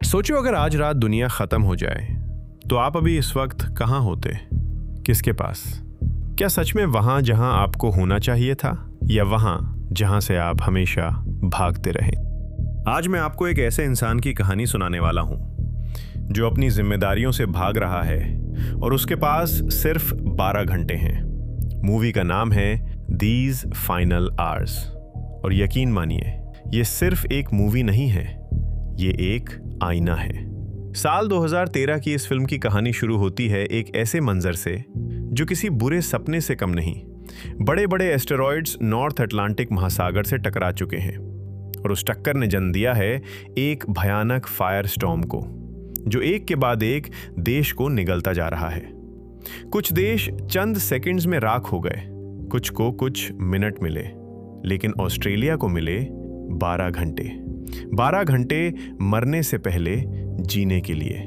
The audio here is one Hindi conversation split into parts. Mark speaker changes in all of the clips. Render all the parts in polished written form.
Speaker 1: सोचो अगर आज रात दुनिया खत्म हो जाए तो आप अभी इस वक्त कहाँ होते, किसके पास? क्या सच में वहाँ जहाँ आपको होना चाहिए था, या वहाँ जहाँ से आप हमेशा भागते रहे? आज मैं आपको एक ऐसे इंसान की कहानी सुनाने वाला हूँ जो अपनी जिम्मेदारियों से भाग रहा है और उसके पास सिर्फ 12 घंटे हैं। मूवी का नाम है दीज फाइनल आवर्स। और यकीन मानिए, ये सिर्फ एक मूवी नहीं है, ये एक आईना है। साल 2013 की इस फिल्म की कहानी शुरू होती है एक ऐसे मंजर से जो किसी बुरे सपने से कम नहीं। बड़े बड़े एस्टेरॉइड्स नॉर्थ अटलांटिक महासागर से टकरा चुके हैं और उस टक्कर ने जन्म दिया है एक भयानक फायर स्टॉर्म को, जो एक के बाद एक देश को निगलता जा रहा है। कुछ देश चंद सेकंड्स में राख हो गए, कुछ को कुछ मिनट मिले, लेकिन ऑस्ट्रेलिया को मिले 12 घंटे। 12 घंटे मरने से पहले जीने के लिए।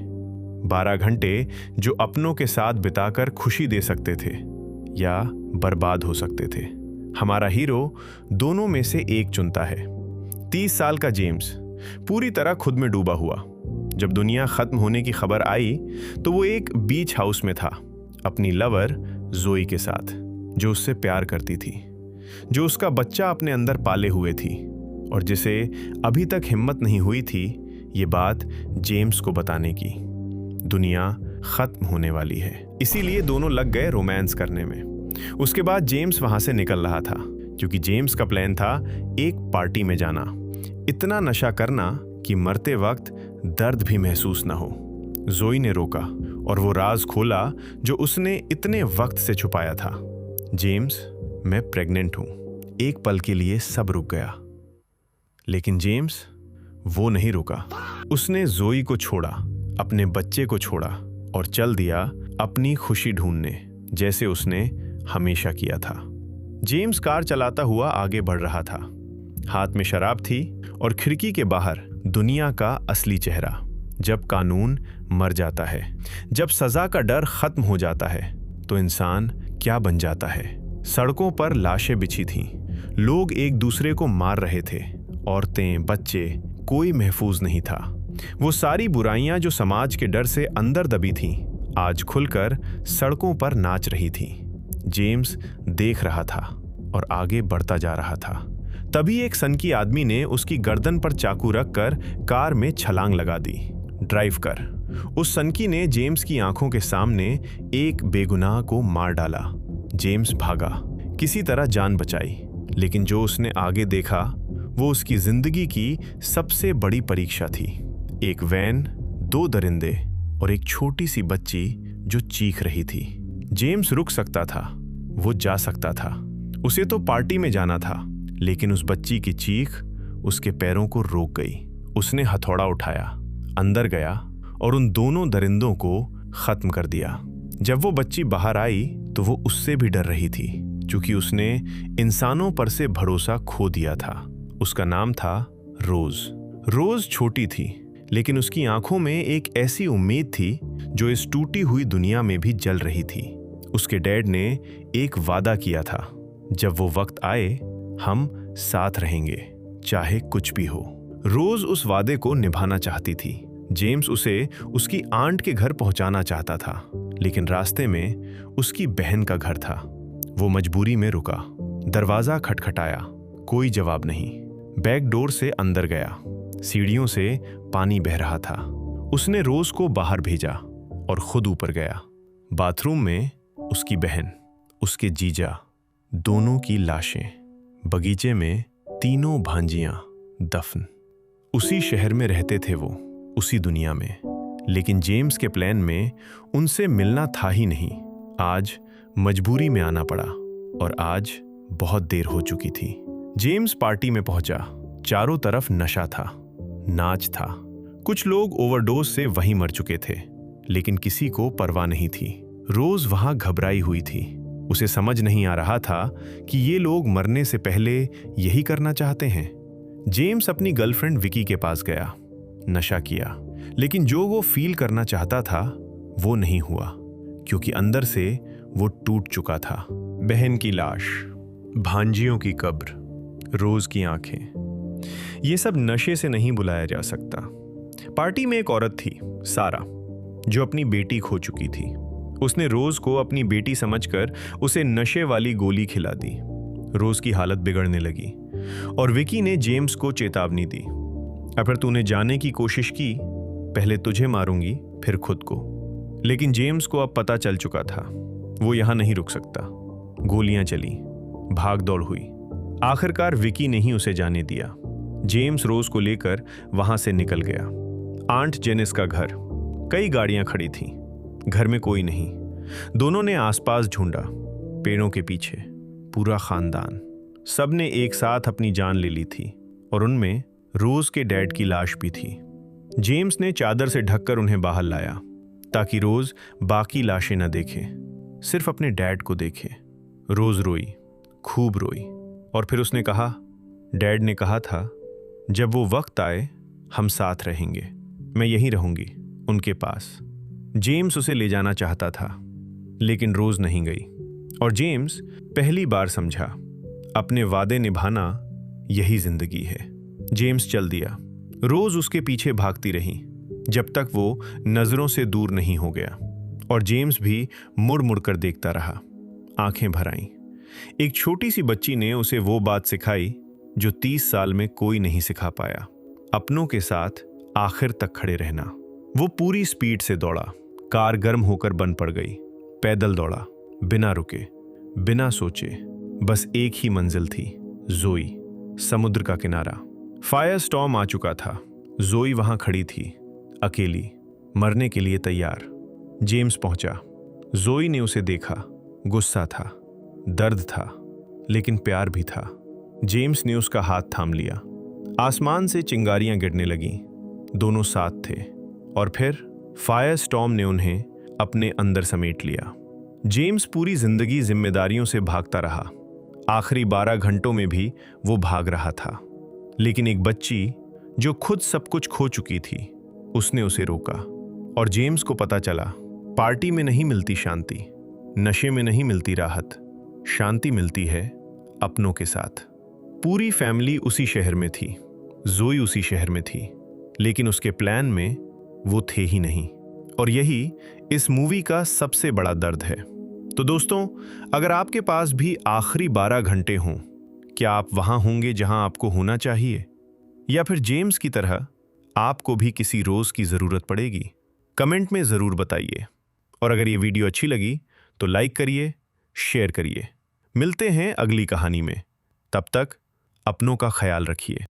Speaker 1: 12 घंटे जो अपनों के साथ बिताकर खुशी दे सकते थे या बर्बाद हो सकते थे। हमारा हीरो दोनों में से एक चुनता है। 30 साल का जेम्स पूरी तरह खुद में डूबा हुआ। जब दुनिया खत्म होने की खबर आई तो वो एक बीच हाउस में था, अपनी लवर जोई के साथ, जो उससे प्यार करती थी, जो उसका बच्चा अपने अंदर पाले हुए थी और जिसे अभी तक हिम्मत नहीं हुई थी ये बात जेम्स को बताने की। दुनिया खत्म होने वाली है, इसीलिए दोनों लग गए रोमांस करने में। उसके बाद जेम्स वहां से निकल रहा था, क्योंकि जेम्स का प्लान था एक पार्टी में जाना, इतना नशा करना कि मरते वक्त दर्द भी महसूस ना हो। जोई ने रोका और वो राज खोला जो उसने इतने वक्त से छुपाया था। जेम्स, मैं प्रेग्नेंट हूं। एक पल के लिए सब रुक गया, लेकिन जेम्स वो नहीं रुका। उसने जोई को छोड़ा, अपने बच्चे को छोड़ा और चल दिया अपनी खुशी ढूंढने, जैसे उसने हमेशा किया था। जेम्स कार चलाता हुआ आगे बढ़ रहा था। हाथ में शराब थी और खिड़की के बाहर दुनिया का असली चेहरा। जब कानून मर जाता है, जब सजा का डर खत्म हो जाता है, तो इंसान क्या बन जाता है। सड़कों पर लाशें बिछी थीं, लोग एक दूसरे को मार रहे थे, औरतें, बच्चे, कोई महफूज नहीं था। वो सारी बुराइयां जो समाज के डर से अंदर दबी थीं, आज खुलकर सड़कों पर नाच रही थीं। जेम्स देख रहा था और आगे बढ़ता जा रहा था। तभी एक सनकी आदमी ने उसकी गर्दन पर चाकू रखकर कार में छलांग लगा दी। ड्राइव कर। उस सनकी ने जेम्स की आंखों के सामने एक बेगुनाह को मार डाला। जेम्स भागा, किसी तरह जान बचाई, लेकिन जो उसने आगे देखा वो उसकी जिंदगी की सबसे बड़ी परीक्षा थी। एक वैन, 2 दरिंदे और एक छोटी सी बच्ची जो चीख रही थी। जेम्स रुक सकता था, वो जा सकता था, उसे तो पार्टी में जाना था, लेकिन उस बच्ची की चीख उसके पैरों को रोक गई। उसने हथौड़ा उठाया, अंदर गया और उन दोनों दरिंदों को खत्म कर दिया। जब वो बच्ची बाहर आई तो वो उससे भी डर रही थी, क्योंकि उसने इंसानों पर से भरोसा खो दिया था। उसका नाम था रोज। रोज छोटी थी, लेकिन उसकी आंखों में एक ऐसी उम्मीद थी जो इस टूटी हुई दुनिया में भी जल रही थी। उसके डैड ने एक वादा किया था, जब वो वक्त आए हम साथ रहेंगे, चाहे कुछ भी हो। रोज उस वादे को निभाना चाहती थी। जेम्स उसे उसकी आंट के घर पहुंचाना चाहता था, लेकिन रास्ते में उसकी बहन का घर था। वो मजबूरी में रुका। दरवाजा खटखटाया, कोई जवाब नहीं। बैक डोर से अंदर गया। सीढ़ियों से पानी बह रहा था। उसने रोज को बाहर भेजा और खुद ऊपर गया। बाथरूम में उसकी बहन, उसके जीजा, दोनों की लाशें। बगीचे में 3 भांजियां दफन। उसी शहर में रहते थे वो, उसी दुनिया में, लेकिन जेम्स के प्लान में उनसे मिलना था ही नहीं। आज मजबूरी में आना पड़ा और आज बहुत देर हो चुकी थी। जेम्स पार्टी में पहुंचा। चारों तरफ नशा था, नाच था। कुछ लोग ओवरडोज से वहीं मर चुके थे, लेकिन किसी को परवाह नहीं थी। रोज वहां घबराई हुई थी। उसे समझ नहीं आ रहा था कि ये लोग मरने से पहले यही करना चाहते हैं। जेम्स अपनी गर्लफ्रेंड विकी के पास गया, नशा किया, लेकिन जो वो फील करना चाहता था वो नहीं हुआ, क्योंकि अंदर से वो टूट चुका था। बहन की लाश, भांजियों की कब्र, रोज की आंखें, ये सब नशे से नहीं बुलाया जा सकता। पार्टी में एक औरत थी, सारा, जो अपनी बेटी खो चुकी थी। उसने रोज को अपनी बेटी समझकर उसे नशे वाली गोली खिला दी। रोज की हालत बिगड़ने लगी और विकी ने जेम्स को चेतावनी दी, अगर तूने जाने की कोशिश की, पहले तुझे मारूंगी फिर खुद को। लेकिन जेम्स को अब पता चल चुका था, वो यहां नहीं रुक सकता। गोलियां चली, भाग दौड़ हुई। आखिरकार विकी ने ही उसे जाने दिया। जेम्स रोज को लेकर वहां से निकल गया। आंट जेनिस का घर, कई गाड़ियां खड़ी थीं। घर में कोई नहीं। दोनों ने आसपास ढूंढा, पेड़ों के पीछे, पूरा खानदान। सबने एक साथ अपनी जान ले ली थी और उनमें रोज के डैड की लाश भी थी। जेम्स ने चादर से ढककर उन्हें बाहर लाया ताकि रोज बाकी लाशें न देखे, सिर्फ अपने डैड को देखे। रोज रोई, खूब रोई, और फिर उसने कहा, डैड ने कहा था जब वो वक्त आए हम साथ रहेंगे, मैं यहीं रहूंगी उनके पास। जेम्स उसे ले जाना चाहता था, लेकिन रोज नहीं गई और जेम्स पहली बार समझा, अपने वादे निभाना यही जिंदगी है। जेम्स चल दिया। रोज उसके पीछे भागती रही जब तक वो नजरों से दूर नहीं हो गया, और जेम्स भी मुड़ मुड़ कर देखता रहा, आंखें भर आईं। एक छोटी सी बच्ची ने उसे वो बात सिखाई जो 30 साल में कोई नहीं सिखा पाया, अपनों के साथ आखिर तक खड़े रहना। वो पूरी स्पीड से दौड़ा, कार गर्म होकर बंद पड़ गई। पैदल दौड़ा, बिना रुके, बिना सोचे, बस एक ही मंजिल थी, जोई, समुद्र का किनारा। फायर स्टॉर्म आ चुका था। जोई वहां खड़ी थी, अकेली, मरने के लिए तैयार। जेम्स पहुंचा। जोई ने उसे देखा। गुस्सा था, दर्द था, लेकिन प्यार भी था। जेम्स ने उसका हाथ थाम लिया। आसमान से चिंगारियां गिरने लगीं। दोनों साथ थे, और फिर फायर स्टॉर्म ने उन्हें अपने अंदर समेट लिया। जेम्स पूरी जिंदगी जिम्मेदारियों से भागता रहा। आखिरी 12 घंटों में भी वो भाग रहा था, लेकिन एक बच्ची जो खुद सब कुछ खो चुकी थी, उसने उसे रोका। और जेम्स को पता चला, पार्टी में नहीं मिलती शांति, नशे में नहीं मिलती राहत, शांति मिलती है अपनों के साथ। पूरी फैमिली उसी शहर में थी, जोई उसी शहर में थी, लेकिन उसके प्लान में वो थे ही नहीं। और यही इस मूवी का सबसे बड़ा दर्द है। तो दोस्तों, अगर आपके पास भी आखिरी 12 घंटे हों, क्या आप वहां होंगे जहां आपको होना चाहिए, या फिर जेम्स की तरह आपको भी किसी रोज की जरूरत पड़ेगी? कमेंट में जरूर बताइए। और अगर ये वीडियो अच्छी लगी तो लाइक करिए, शेयर करिए। मिलते हैं अगली कहानी में। तब तक अपनों का ख्याल रखिए।